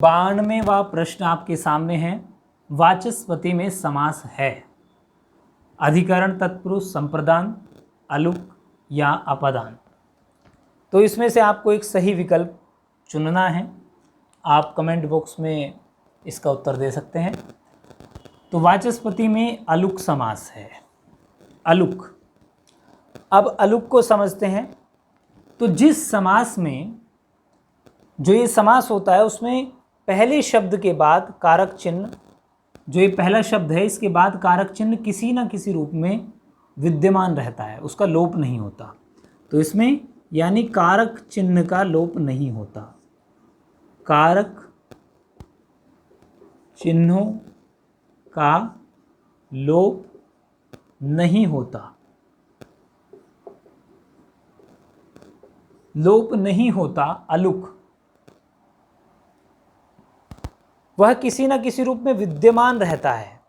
92वां प्रश्न आपके सामने है। वाचस्पति में समास है। अधिकरण, तत्पुरुष, संप्रदान, अलुक या अपदान। तो इसमें से आपको एक सही विकल्प चुनना है। आप कमेंट बॉक्स में इसका उत्तर दे सकते हैं। तो वाचस्पति में अलुक समास है। अलुक। अब अलुक को समझते हैं। तो जिस समास में जो ये समास होता है उसमें पहले शब्द के बाद कारक चिन्ह, जो ये पहला शब्द है इसके बाद कारक चिन्ह किसी न किसी रूप में विद्यमान रहता है, उसका लोप नहीं होता। तो इसमें यानी कारक चिन्ह का लोप नहीं होता। कारक चिन्हों का लोप नहीं होता। लोप नहीं होता अलुक। वह किसी न किसी रूप में विद्यमान रहता है।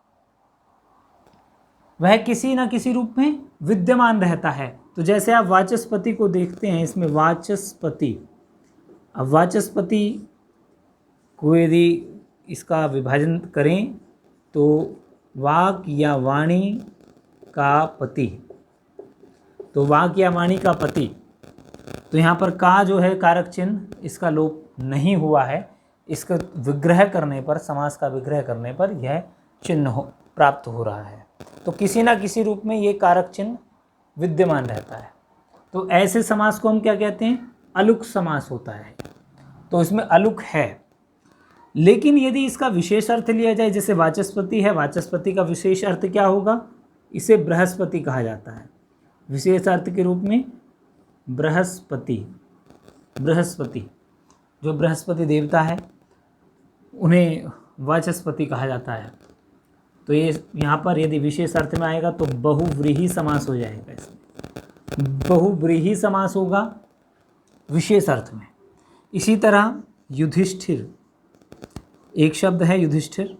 वह किसी न किसी रूप में विद्यमान रहता है। तो जैसे आप वाचस्पति को देखते हैं, इसमें वाचस्पति, अब वाचस्पति को यदि इसका विभाजन करें तो वाक या वाणी का पति, तो वाक या वाणी का पति। तो यहाँ पर का जो है कारक चिन्ह, इसका लोप नहीं हुआ है। इसका विग्रह करने पर, समास का विग्रह करने पर यह चिन्ह प्राप्त हो रहा है। तो किसी ना किसी रूप में ये कारक चिन्ह विद्यमान रहता है। तो ऐसे समास को हम क्या कहते हैं? अलुक समास होता है। तो इसमें अलुक है। लेकिन यदि इसका विशेष अर्थ लिया जाए, जैसे वाचस्पति है, वाचस्पति का विशेष अर्थ क्या होगा? इसे बृहस्पति कहा जाता है। विशेष अर्थ के रूप में बृहस्पति, बृहस्पति जो बृहस्पति देवता है उन्हें वाचस्पति कहा जाता है। तो ये यहाँ पर यदि विशेष अर्थ में आएगा तो बहुव्रीहि समास हो जाएगा। इसमें बहुव्रीहि समास होगा विशेष अर्थ में। इसी तरह युधिष्ठिर, एक शब्द है युधिष्ठिर,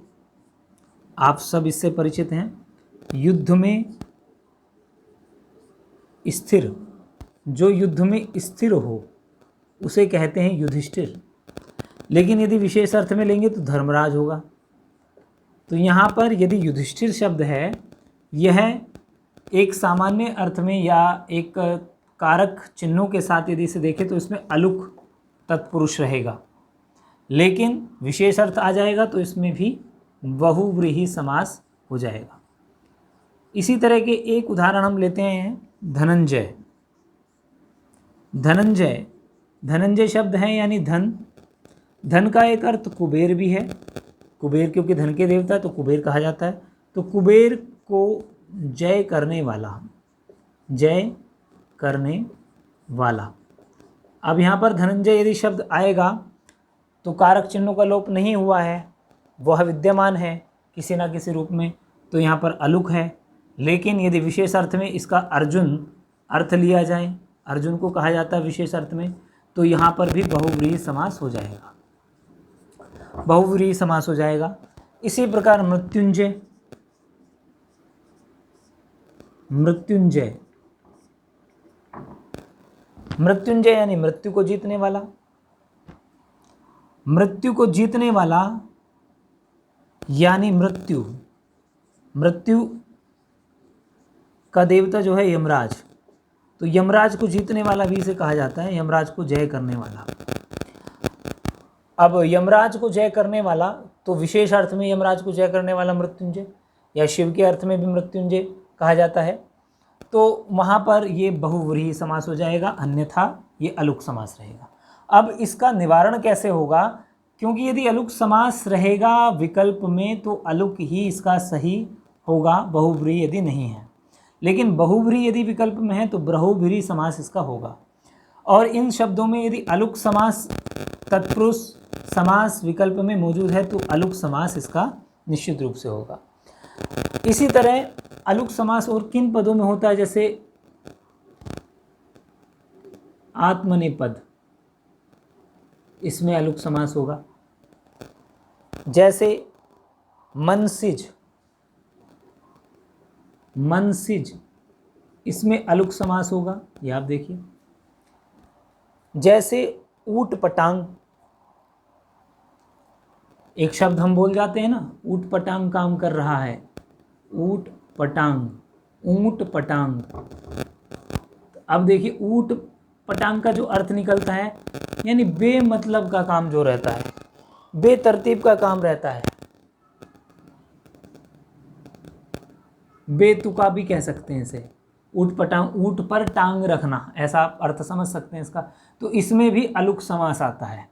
आप सब इससे परिचित हैं। युद्ध में स्थिर, जो युद्ध में स्थिर हो उसे कहते हैं युधिष्ठिर। लेकिन यदि विशेष अर्थ में लेंगे तो धर्मराज होगा। तो यहाँ पर यदि युधिष्ठिर शब्द है, यह एक सामान्य अर्थ में या एक कारक चिन्हों के साथ यदि इसे देखें तो इसमें अलुक तत्पुरुष रहेगा। लेकिन विशेष अर्थ आ जाएगा तो इसमें भी बहुव्रीहि समास हो जाएगा। इसी तरह के एक उदाहरण हम लेते हैं धनंजय। धनंजय, धनंजय शब्द है यानी धन। धन का एक अर्थ कुबेर भी है। कुबेर क्योंकि धन के देवता है तो कुबेर कहा जाता है। तो कुबेर को जय करने वाला, जय करने वाला। अब यहाँ पर धनंजय यदि शब्द आएगा तो कारक चिन्हों का लोप नहीं हुआ है, वह विद्यमान है किसी ना किसी रूप में, तो यहाँ पर अलुक है। लेकिन यदि विशेष अर्थ में इसका अर्जुन अर्थ लिया जाए, अर्जुन को कहा जाता है विशेष अर्थ में, तो यहाँ पर भी बहुव्रीहि समास हो जाएगा, बहुव्रीहि समास हो जाएगा। इसी प्रकार मृत्युंजय, मृत्युंजय, मृत्युंजय यानी मृत्यु को जीतने वाला। मृत्यु को जीतने वाला यानी मृत्यु, मृत्यु का देवता जो है यमराज, तो यमराज को जीतने वाला भी इसे कहा जाता है, यमराज को जय करने वाला। अब यमराज को जय करने वाला, तो विशेष अर्थ में यमराज को जय करने वाला मृत्युंजय, या शिव के अर्थ में भी मृत्युंजय कहा जाता है। तो वहाँ पर ये बहुव्रीहि समास हो जाएगा, अन्यथा ये अलुक समास रहेगा। अब इसका निवारण कैसे होगा? क्योंकि यदि अलुक समास रहेगा विकल्प में तो अलुक ही इसका सही होगा, बहुव्रीहि यदि नहीं है। लेकिन बहुव्रीहि यदि विकल्प में है तो बहुव्रीहि समास इसका होगा। और इन शब्दों में यदि अलुक समास, तत्पुरुष समास विकल्प में मौजूद है तो अलुक समास इसका निश्चित रूप से होगा। इसी तरह अलुक समास और किन पदों में होता है? जैसे आत्मनेपद, इसमें अलुक समास होगा। जैसे मनसिज, मनसिज, इसमें अलुक समास होगा, ये आप देखिए। जैसे ऊट पटांग, एक शब्द हम बोल जाते हैं ना, ऊट पटांग काम कर रहा है, ऊट पटांग, ऊंट पटांग। अब देखिए ऊट पटांग का जो अर्थ निकलता है, यानी बेमतलब का काम जो रहता है, बेतरतीब का काम रहता है, बेतुका भी कह सकते हैं इसे। ऊट पटांग, ऊट पर टांग रखना, ऐसा आप अर्थ समझ सकते हैं इसका। तो इसमें भी अलुक समास आता है।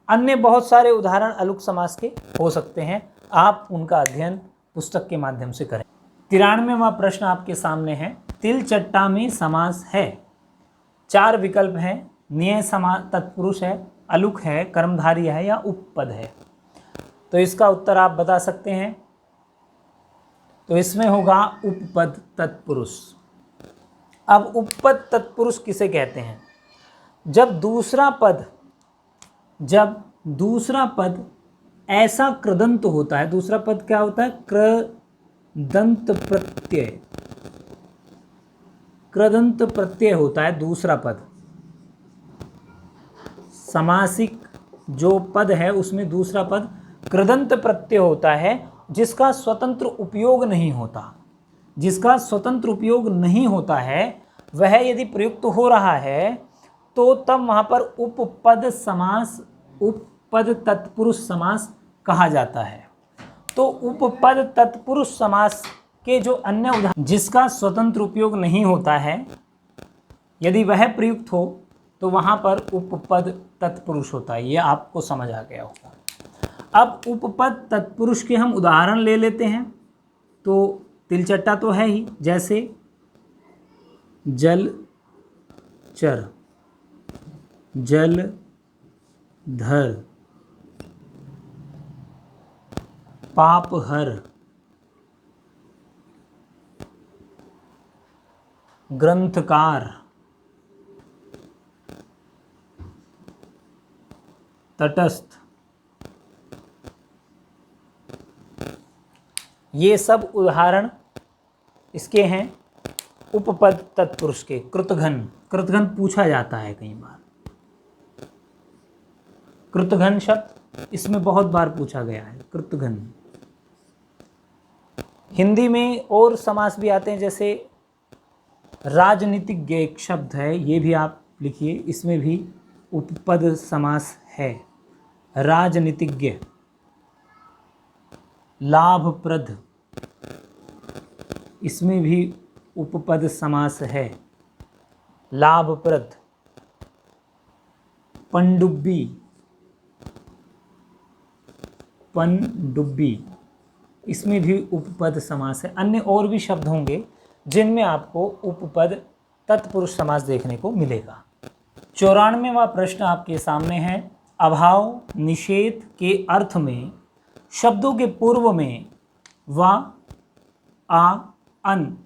अन्य बहुत सारे उदाहरण अलुक समास के हो सकते हैं, आप उनका अध्ययन पुस्तक के माध्यम से करें। 93वां प्रश्न आपके सामने है, तिल चट्टा में समास है। 4 विकल्प हैं, नियय समास, तत्पुरुष है, अलुक है, कर्मधारय है या उपपद है। तो इसका उत्तर आप बता सकते हैं। तो इसमें होगा उपपद तत्पुरुष। अब उपपद तत्पुरुष किसे कहते हैं? जब दूसरा पद ऐसा कृदंत होता है, दूसरा पद क्या होता है? कृदंत प्रत्यय, कृदंत प्रत्यय होता है दूसरा पद। समासिक जो पद है उसमें दूसरा पद कृदंत प्रत्यय होता है, जिसका स्वतंत्र उपयोग नहीं होता। जिसका स्वतंत्र उपयोग नहीं होता है वह यदि प्रयुक्त हो रहा है तो तब वहाँ पर उपपद समास, उपपद तत्पुरुष समास कहा जाता है। तो उपपद तत्पुरुष समास के जो अन्य उदाहरण, जिसका स्वतंत्र उपयोग नहीं होता है, यदि वह प्रयुक्त हो तो वहाँ पर उपपद तत्पुरुष होता है। ये आपको समझ आ गया होगा। अब उपपद तत्पुरुष के हम उदाहरण ले लेते हैं। तो तिलचट्टा तो है ही, जैसे जलचर, जलधर, पापहर, ग्रंथकार, तटस्थ, ये सब उदाहरण इसके हैं उपपद तत्पुरुष के। कृतघ्न, कृतघ्न पूछा जाता है कई बार। कृतघ्न शब्द इसमें बहुत बार पूछा गया है, कृतघ्न। हिंदी में और समास भी आते हैं, जैसे राजनीतिज्ञ एक शब्द है, ये भी आप लिखिए, इसमें भी उपपद समास है। राजनीतिज्ञ, लाभप्रद, इसमें भी उपपद समास है, लाभप्रद। पनडुब्बी, पनडुब्बी, इसमें भी उपपद समास है। अन्य और भी शब्द होंगे जिनमें आपको उपपद तत्पुरुष समास देखने को मिलेगा। 94वां प्रश्न आपके सामने है, अभाव निषेध के अर्थ में शब्दों के पूर्व में व, आ, अन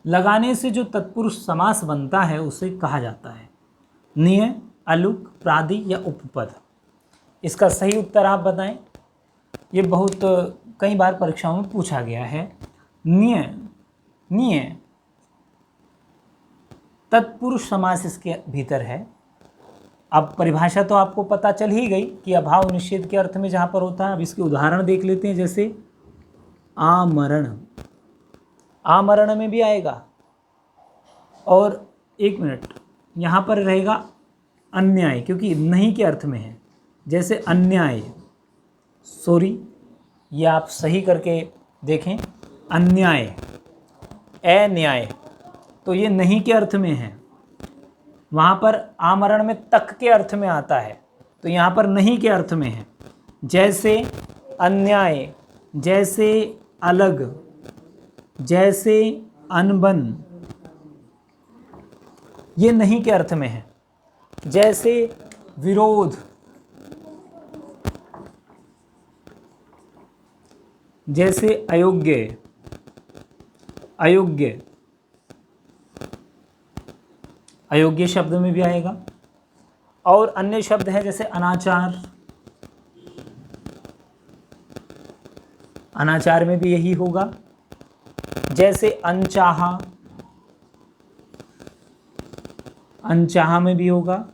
लगाने से जो तत्पुरुष समास बनता है उसे कहा जाता है नियय, अलुक, प्रादि या उपपद। इसका सही उत्तर आप बताएं। ये बहुत कई बार परीक्षाओं में पूछा गया है। नियय तत्पुरुष समास इसके भीतर है। अब परिभाषा तो आपको पता चल ही गई कि अभाव निषेध के अर्थ में जहाँ पर होता है। अब इसके उदाहरण देख लेते हैं, जैसे आमरण, आमरण में भी आएगा। और एक मिनट, यहाँ पर रहेगा अन्याय, क्योंकि नहीं के अर्थ में है। जैसे अन्याय, सॉरी ये आप सही करके देखें, अन्याय, अन्याय, तो ये नहीं के अर्थ में है। वहाँ पर आमरण में तक के अर्थ में आता है, तो यहाँ पर नहीं के अर्थ में है। जैसे अन्याय, जैसे अलग, जैसे अनबन, ये नहीं के अर्थ में है। जैसे विरोध, जैसे अयोग्य, अयोग्य, अयोग्य शब्द में भी आएगा। और अन्य शब्द हैं जैसे अनाचार, अनाचार में भी यही होगा। जैसे अनचाहा, अनचाहा में भी होगा।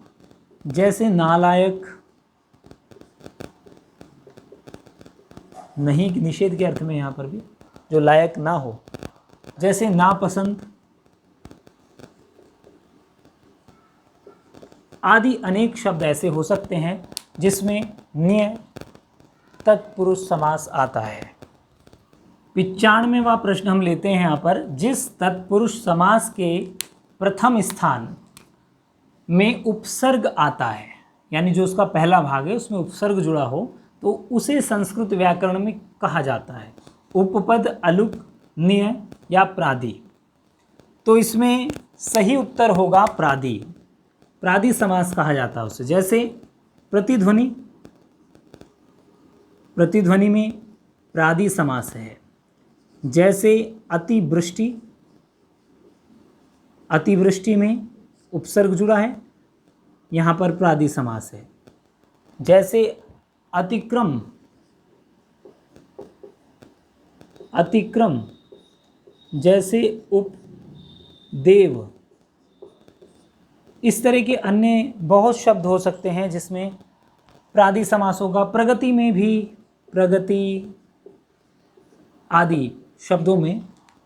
जैसे नालायक, नहीं निषेध के अर्थ में यहाँ पर भी, जो लायक ना हो, जैसे नापसंद आदि अनेक शब्द ऐसे हो सकते हैं जिसमें न्य तत्पुरुष समास आता है। 95वां प्रश्न हम लेते हैं यहाँ पर, जिस तत्पुरुष समास के प्रथम स्थान में उपसर्ग आता है, यानी जो उसका पहला भाग है उसमें उपसर्ग जुड़ा हो, तो उसे संस्कृत व्याकरण में कहा जाता है उपपद, अलुक, न्य या प्रादि। तो इसमें सही उत्तर होगा प्रादि। प्रादि समास कहा जाता है उसे। जैसे प्रतिध्वनि, प्रतिध्वनि में प्रादि समास है। जैसे अतिवृष्टि, अतिवृष्टि में उपसर्ग जुड़ा है, यहाँ पर प्रादि समास है। जैसे अतिक्रम, अतिक्रम, जैसे उपदेव, इस तरह के अन्य बहुत शब्द हो सकते हैं जिसमें प्रादि समास होगा। प्रगति में भी, प्रगति आदि शब्दों में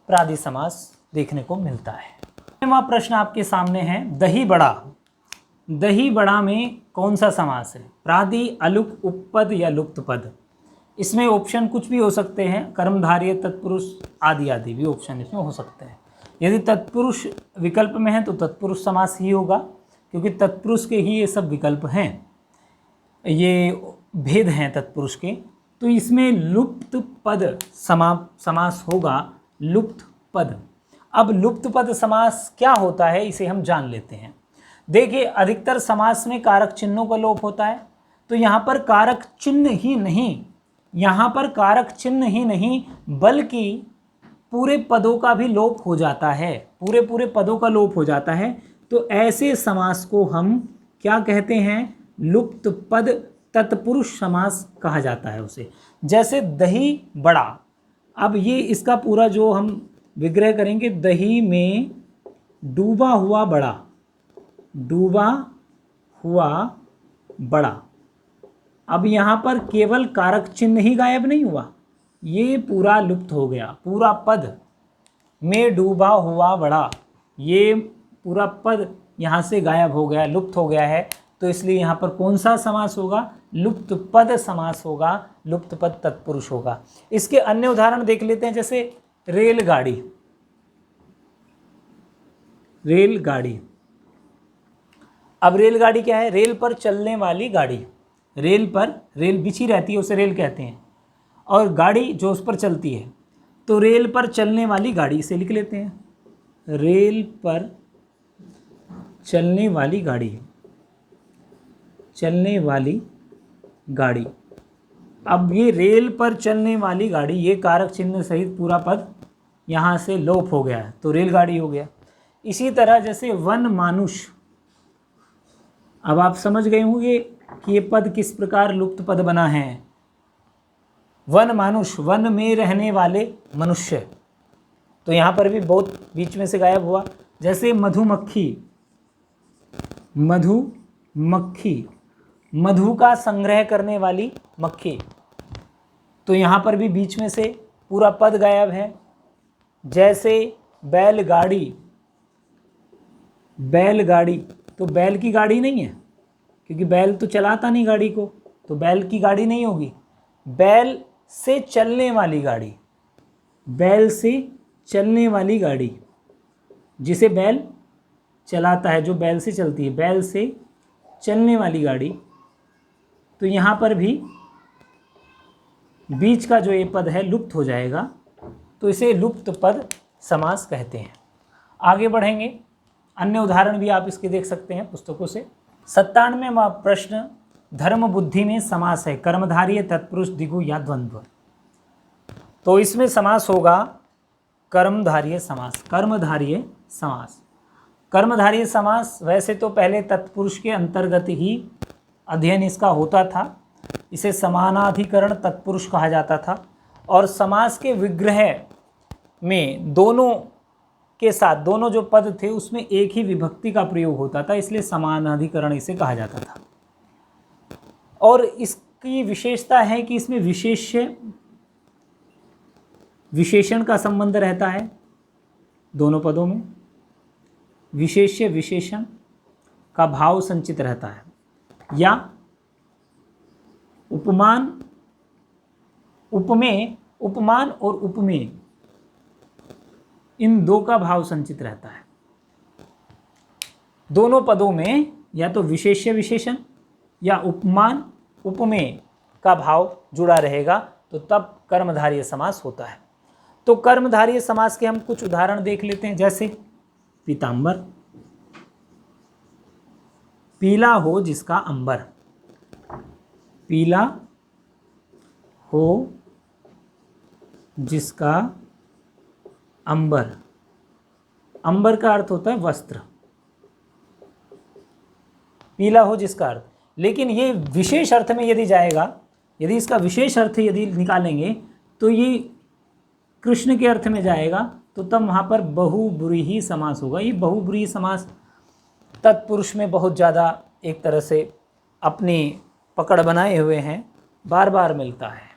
प्रादि समास देखने को मिलता है। वह प्रश्न आपके सामने है, दही बड़ा। दही बड़ा में कौन सा समास है? प्रादि, अलुक, उपपद या लुप्त पद? इसमें ऑप्शन कुछ भी हो सकते हैं, कर्मधारय, तत्पुरुष आदि आदि भी ऑप्शन इसमें हो सकते हैं। यदि तत्पुरुष विकल्प में है तो तत्पुरुष समास ही होगा, क्योंकि तत्पुरुष के ही ये सब विकल्प हैं, ये भेद हैं तत्पुरुष के। तो इसमें लुप्त पद समास होगा, लुप्त पद। अब लुप्त पद समास क्या होता है इसे हम जान लेते हैं। देखिए, अधिकतर समास में कारक चिन्हों का लोप होता है, तो यहाँ पर कारक चिन्ह ही नहीं, यहाँ पर कारक चिन्ह ही नहीं बल्कि पूरे पदों का भी लोप हो जाता है, पूरे पदों का लोप हो जाता है। तो ऐसे समास को हम क्या कहते हैं? लुप्त पद तत्पुरुष समास कहा जाता है उसे। जैसे दही बड़ा, अब ये इसका पूरा जो हम विग्रह करेंगे, दही में डूबा हुआ बड़ा, डूबा हुआ बड़ा। अब यहाँ पर केवल कारक चिन्ह ही गायब नहीं हुआ, ये पूरा लुप्त हो गया। पूरा पद में डूबा हुआ बड़ा, ये पूरा पद यहाँ से गायब हो गया, लुप्त हो गया है। तो इसलिए यहाँ पर कौन सा समास होगा? लुप्त पद समास होगा, लुप्त पद तत्पुरुष होगा। इसके अन्य उदाहरण देख लेते हैं, जैसे रेलगाड़ी। रेलगाड़ी, अब रेलगाड़ी क्या है? रेल पर चलने वाली गाड़ी। रेल पर, रेल बिछी रहती है उसे रेल कहते हैं, और गाड़ी जो उस पर चलती है, तो रेल पर चलने वाली गाड़ी, इसे लिख लेते हैं, रेल पर चलने वाली गाड़ी, चलने वाली गाड़ी। अब ये रेल पर चलने वाली गाड़ी, ये कारक चिन्ह सहित पूरा पद यहाँ से लोप हो गया है, तो रेलगाड़ी हो गया। इसी तरह जैसे वन मानुष, अब आप समझ गए होंगे कि ये पद किस प्रकार लुप्त पद बना है। वन मानुष, वन में रहने वाले मनुष्य, तो यहाँ पर भी बहुत बीच में से गायब हुआ। जैसे मधुमक्खी, मधुमक्खी, मधु का संग्रह करने वाली मक्खी, तो यहाँ पर भी बीच में से पूरा पद गायब है। जैसे बैलगाड़ी, बैलगाड़ी, तो बैल की गाड़ी नहीं है, क्योंकि बैल तो चलाता नहीं गाड़ी को, तो बैल की गाड़ी नहीं होगी। बैल से चलने वाली गाड़ी, बैल से चलने वाली गाड़ी, जिसे बैल चलाता है, जो बैल से चलती है, बैल से चलने वाली गाड़ी। तो यहाँ पर भी बीच का जो ये पद है लुप्त हो जाएगा, तो इसे लुप्त पद समास कहते हैं। आगे बढ़ेंगे, अन्य उदाहरण भी आप इसके देख सकते हैं पुस्तकों से। 97वां प्रश्न, धर्म बुद्धि में समास है, कर्मधारय, तत्पुरुष, द्विगु या द्वंद्व? तो इसमें समास होगा कर्मधारय समास। कर्मधारय समास, कर्मधारय समास वैसे तो पहले तत्पुरुष के अंतर्गत ही अध्ययन इसका होता था, इसे समानाधिकरण तत्पुरुष कहा जाता था, और समास के विग्रह में दोनों के साथ, दोनों जो पद थे उसमें एक ही विभक्ति का प्रयोग होता था, इसलिए समानाधिकरण इसे कहा जाता था। और इसकी विशेषता है कि इसमें विशेष्य विशेषण का संबंध रहता है दोनों पदों में, विशेष्य विशेषण का भाव संचित रहता है, या उपमान, उपमेय, उपमान और उपमेय इन दो का भाव संचित रहता है। दोनों पदों में या तो विशेष्य विशेषण या उपमान उपमेय का भाव जुड़ा रहेगा, तो तब कर्मधारय समास होता है। तो कर्मधारय समास के हम कुछ उदाहरण देख लेते हैं, जैसे पीतांबर, पीला हो जिसका अंबर, पीला हो जिसका अंबर, अंबर का अर्थ होता है वस्त्र, पीला हो जिसका अर्थ। लेकिन ये विशेष अर्थ में यदि जाएगा, यदि इसका विशेष अर्थ यदि निकालेंगे तो ये कृष्ण के अर्थ में जाएगा, तो तब वहाँ पर बहुब्रीहि समास होगा। ये बहुब्रीहि समास तत्पुरुष में बहुत ज़्यादा एक तरह से अपनी पकड़ बनाए हुए हैं, बार बार मिलता है।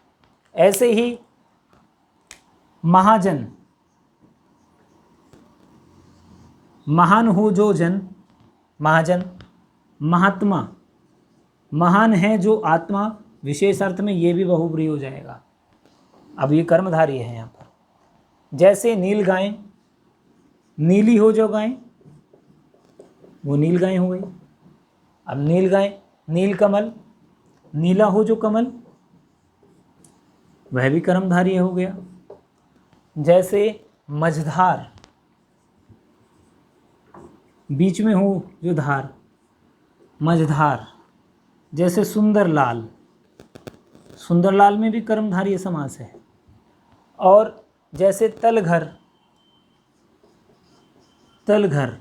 ऐसे ही महाजन, महान हो जो जन, महाजन, महात्मा, महान है जो आत्मा, विशेष अर्थ में ये भी बहुब्रीहि हो जाएगा। अब ये कर्मधारय है यहाँ पर। जैसे नील गाय, नीली हो जो गाय, वो नील गाय हो गई। अब नील गाय, नील कमल, नीला हो जो कमल, वह भी कर्मधारय हो गया। जैसे मझधार, बीच में हो जो धार, मझधार। जैसे सुंदरलाल, सुंदरलाल में भी कर्मधारय समास है। और जैसे तलघर, तलघर।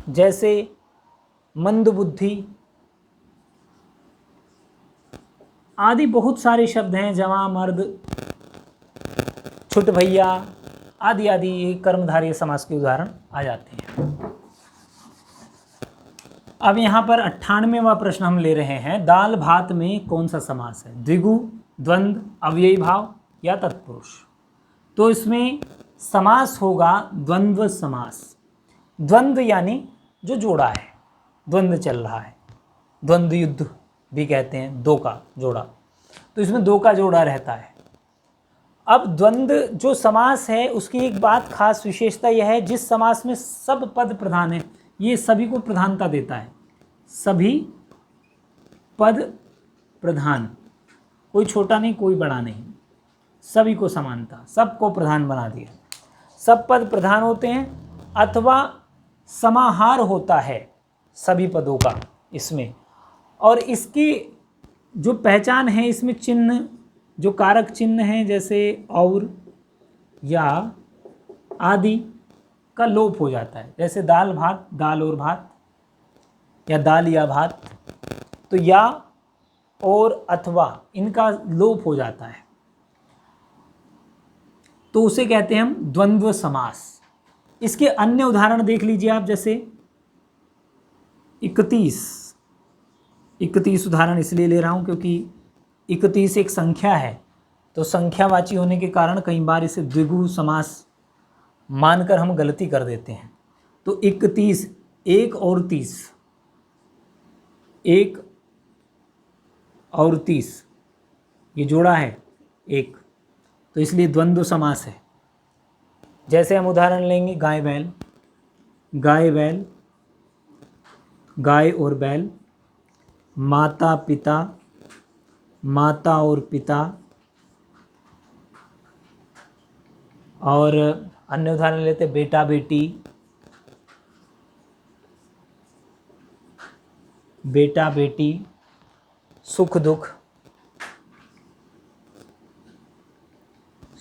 जैसे मंदबुद्धि आदि बहुत सारे शब्द हैं, जवां मर्द, छुट भैया आदि आदि, ये कर्मधारय समास के उदाहरण आ जाते हैं। अब यहाँ पर 98वां प्रश्न हम ले रहे हैं, दाल भात में कौन सा समास है, द्विगु, द्वंद्व, अव्ययी भाव या तत्पुरुष। तो इसमें समास होगा द्वंद्व समास। द्वंद्व यानी जो जोड़ा है, द्वंद्व चल रहा है, द्वंद्व युद्ध भी कहते हैं, दो का जोड़ा, तो इसमें दो का जोड़ा रहता है। अब द्वंद्व जो समास है उसकी एक बात खास विशेषता यह है, जिस समास में सब पद प्रधान है, ये सभी को प्रधानता देता है, सभी पद प्रधान, कोई छोटा नहीं कोई बड़ा नहीं, सभी को समानता, सबको प्रधान बना दिया। सब पद प्रधान होते हैं, अथवा समाहार होता है सभी पदों का इसमें। और इसकी जो पहचान है, इसमें चिन्ह, जो कारक चिन्ह हैं, जैसे और या आदि का लोप हो जाता है। जैसे दाल भात, दाल और भात, या दाल या भात, तो या और अथवा इनका लोप हो जाता है, तो उसे कहते हैं हम द्वंद्व समास। इसके अन्य उदाहरण देख लीजिए आप, जैसे 31 उदाहरण इसलिए ले रहा हूं क्योंकि 31 एक संख्या है, तो संख्यावाची होने के कारण कई बार इसे द्विगु समास मानकर हम गलती कर देते हैं। तो 31, 1 और 30, 1 और 30 ये जोड़ा है एक, तो इसलिए द्वंद्व समास है। जैसे हम उदाहरण लेंगे गाय बैल, गाय बैल, गाय और बैल, माता पिता, माता और पिता, और अन्य उदाहरण लेते बेटा बेटी, बेटा बेटी, सुख दुख,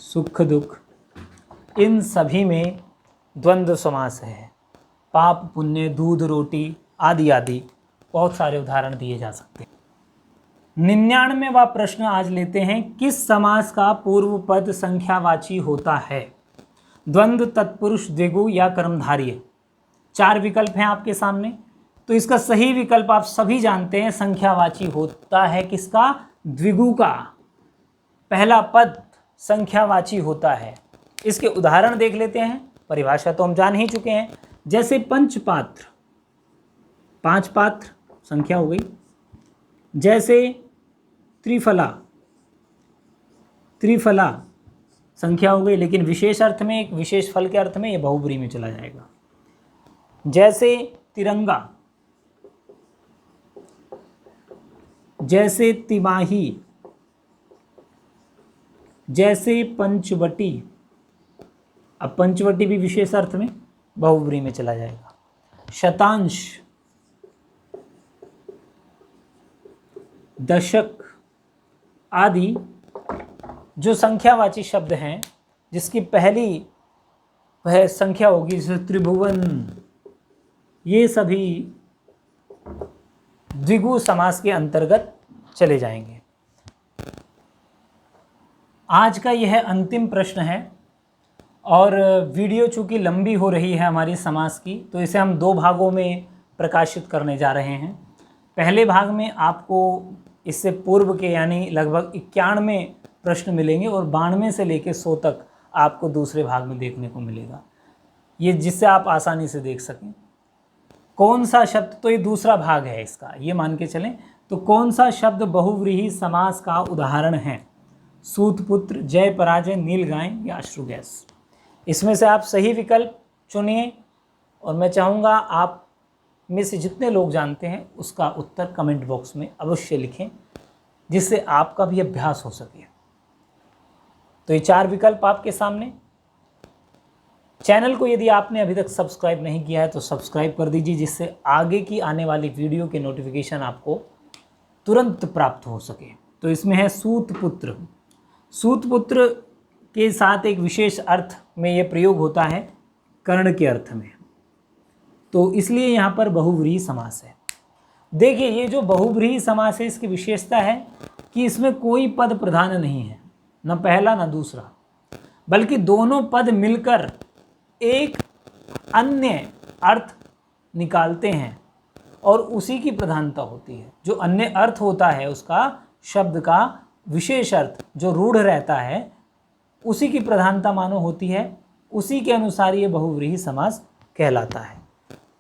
सुख दुख, इन सभी में द्वंद्व समास है। पाप पुण्य, दूध रोटी आदि आदि बहुत सारे उदाहरण दिए जा सकते हैं। 99वां प्रश्न आज लेते हैं, किस समास का पूर्व पद संख्यावाची होता है, द्वंद्व, तत्पुरुष, द्विगु या कर्मधारय। 4 विकल्प हैं आपके सामने, तो इसका सही विकल्प आप सभी जानते हैं, संख्यावाची होता है किसका, द्विगु का। पहला पद संख्यावाची होता है। इसके उदाहरण देख लेते हैं, परिभाषा तो हम जान ही चुके हैं। जैसे पंचपात्र, 5 पात्र संख्या हो गई। जैसे त्रिफला, त्रिफला संख्या हो गई, लेकिन विशेष अर्थ में, एक विशेष फल के अर्थ में ये बहुब्रीही में चला जाएगा। जैसे तिरंगा, जैसे तिमाही, जैसे पंचवटी। अब पंचवटी भी विशेष अर्थ में बहुब्रीही में चला जाएगा। शतांश, दशक आदि जो संख्यावाची शब्द हैं, जिसकी पहली वह संख्या होगी, जैसे त्रिभुवन, ये सभी द्विगु समास के अंतर्गत चले जाएंगे। आज का यह अंतिम प्रश्न है और वीडियो चूँकि लंबी हो रही है हमारी समास की, तो इसे हम 2 भागों में प्रकाशित करने जा रहे हैं। पहले भाग में आपको इससे पूर्व के यानी लगभग 91 प्रश्न मिलेंगे और 92 से लेकर 100 तक आपको दूसरे भाग में देखने को मिलेगा, ये जिससे आप आसानी से देख सकें कौन सा शब्द, तो ये दूसरा भाग है इसका, ये मान के चलें। तो कौन सा शब्द बहुव्रीहि समास का उदाहरण है? सूतपुत्र, जय पराजय, नीलगाय या अश्रु गैस। इसमें से आप सही विकल्प चुनिए और मैं चाहूँगा आप में से जितने लोग जानते हैं उसका उत्तर कमेंट बॉक्स में अवश्य लिखें, जिससे आपका भी अभ्यास हो सके। तो ये 4 विकल्प आपके सामने। चैनल को यदि आपने अभी तक सब्सक्राइब नहीं किया है तो सब्सक्राइब कर दीजिए, जिससे आगे की आने वाली वीडियो के नोटिफिकेशन आपको तुरंत प्राप्त हो सके। तो इसमें है सूतपुत्र। सूतपुत्र के साथ एक विशेष अर्थ में ये प्रयोग होता है, कर्ण के अर्थ में, तो इसलिए यहाँ पर बहुव्रीहि समास है। देखिए, ये जो बहुव्रीहि समास है इसकी विशेषता है कि इसमें कोई पद प्रधान नहीं है, न पहला न दूसरा, बल्कि दोनों पद मिलकर एक अन्य अर्थ निकालते हैं और उसी की प्रधानता होती है। जो अन्य अर्थ होता है उसका, शब्द का विशेष अर्थ जो रूढ़ रहता है, उसी की प्रधानता मानो होती है, उसी के अनुसार ये बहुव्रीहि समास कहलाता है।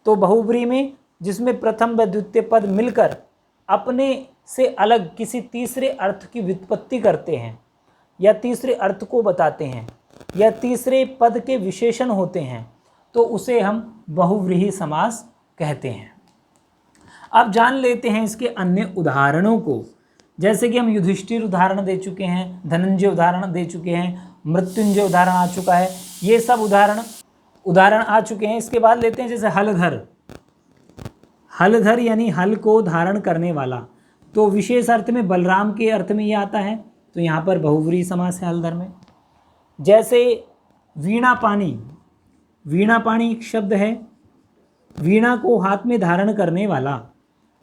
तो बहुव्रीहि में जिसमें प्रथम व द्वितीय पद मिलकर अपने से अलग किसी तीसरे अर्थ की व्युत्पत्ति करते हैं या तीसरे अर्थ को बताते हैं या तीसरे पद के विशेषण होते हैं, तो उसे हम बहुव्रीहि समास कहते हैं। अब जान लेते हैं इसके अन्य उदाहरणों को। जैसे कि हम युधिष्ठिर उदाहरण दे चुके हैं, धनंजय उदाहरण दे चुके हैं, मृत्युंजय उदाहरण आ चुका है, ये सब उदाहरण आ चुके हैं। इसके बाद लेते हैं जैसे हलधर। हलधर यानी हल को धारण करने वाला, तो विशेष अर्थ में बलराम के अर्थ में ये आता है, तो यहाँ पर बहुव्रीहि समास है हलधर में। जैसे वीणापानी, वीणापानी एक शब्द है, वीणा को हाथ में धारण करने वाला,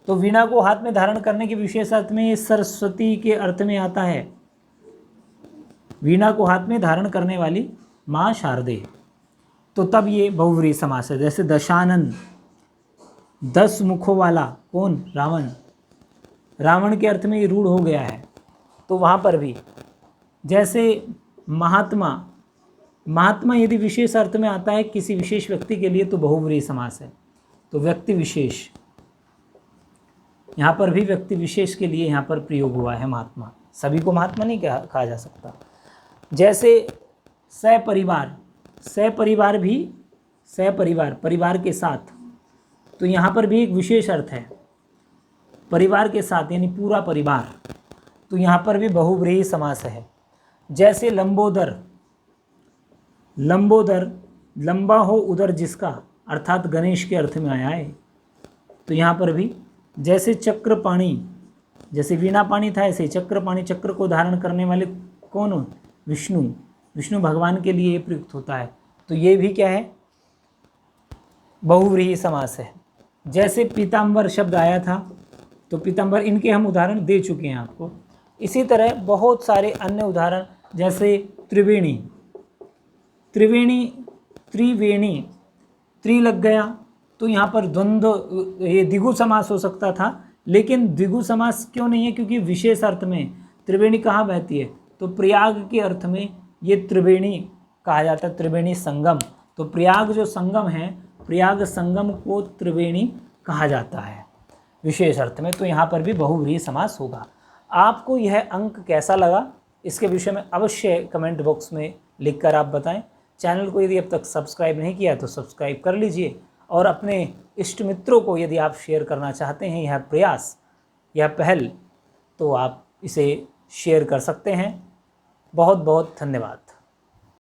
तो वीणा को हाथ में धारण करने के विशेष अर्थ में ये सरस्वती के अर्थ में आता है। वीणा को हाथ में धारण करने वाली माँ शारदे, तो तब ये बहुव्रीहि समास है। जैसे दशानन, 10 मुखों वाला, कौन? रावण। रावण के अर्थ में ये रूढ़ हो गया है, तो वहाँ पर भी। जैसे महात्मा, महात्मा यदि विशेष अर्थ में आता है किसी विशेष व्यक्ति के लिए तो बहुव्रीहि समास है। तो व्यक्ति विशेष, यहाँ पर भी व्यक्ति विशेष के लिए यहाँ पर प्रयोग हुआ है महात्मा, सभी को महात्मा नहीं कहा जा सकता। जैसे सपरिवार, सपरिवार भी, सपरिवार परिवार के साथ, तो यहाँ पर भी एक विशेष अर्थ है, परिवार के साथ यानी पूरा परिवार, तो यहाँ पर भी बहुव्रीहि समास है। जैसे लंबोदर, लंबोदर लंबा हो उदर जिसका, अर्थात गणेश के अर्थ में आया है, तो यहाँ पर भी। जैसे चक्रपाणी, जैसे वीणापाणी था ऐसे चक्रपाणी, चक्र को धारण करने वाले कौन हो? विष्णु, विष्णु भगवान के लिए ये प्रयुक्त होता है, तो ये भी क्या है? बहुव्रीहि समास है। जैसे पीताम्बर शब्द आया था, तो पीताम्बर, इनके हम उदाहरण दे चुके हैं आपको। इसी तरह बहुत सारे अन्य उदाहरण, जैसे त्रिवेणी, त्रिवेणी, त्रिवेणी, त्रि लग गया तो यहाँ पर द्वंद्व, ये द्विगु समास हो सकता था, लेकिन द्विगु समास क्यों नहीं है? क्योंकि विशेष अर्थ में त्रिवेणी कहाँ बहती है? तो प्रयाग के अर्थ में ये त्रिवेणी कहा जाता है, त्रिवेणी संगम। तो प्रयाग जो संगम है, प्रयाग संगम को त्रिवेणी कहा जाता है विशेष अर्थ में। तो यहाँ पर भी बहुव्रीहि समास होगा। आपको यह अंक कैसा लगा इसके विषय में अवश्य कमेंट बॉक्स में लिखकर आप बताएं। चैनल को यदि अब तक सब्सक्राइब नहीं किया तो सब्सक्राइब कर लीजिए, और अपने इष्ट मित्रों को यदि आप शेयर करना चाहते हैं यह प्रयास, यह पहल, तो आप इसे शेयर कर सकते हैं। बहुत बहुत धन्यवाद।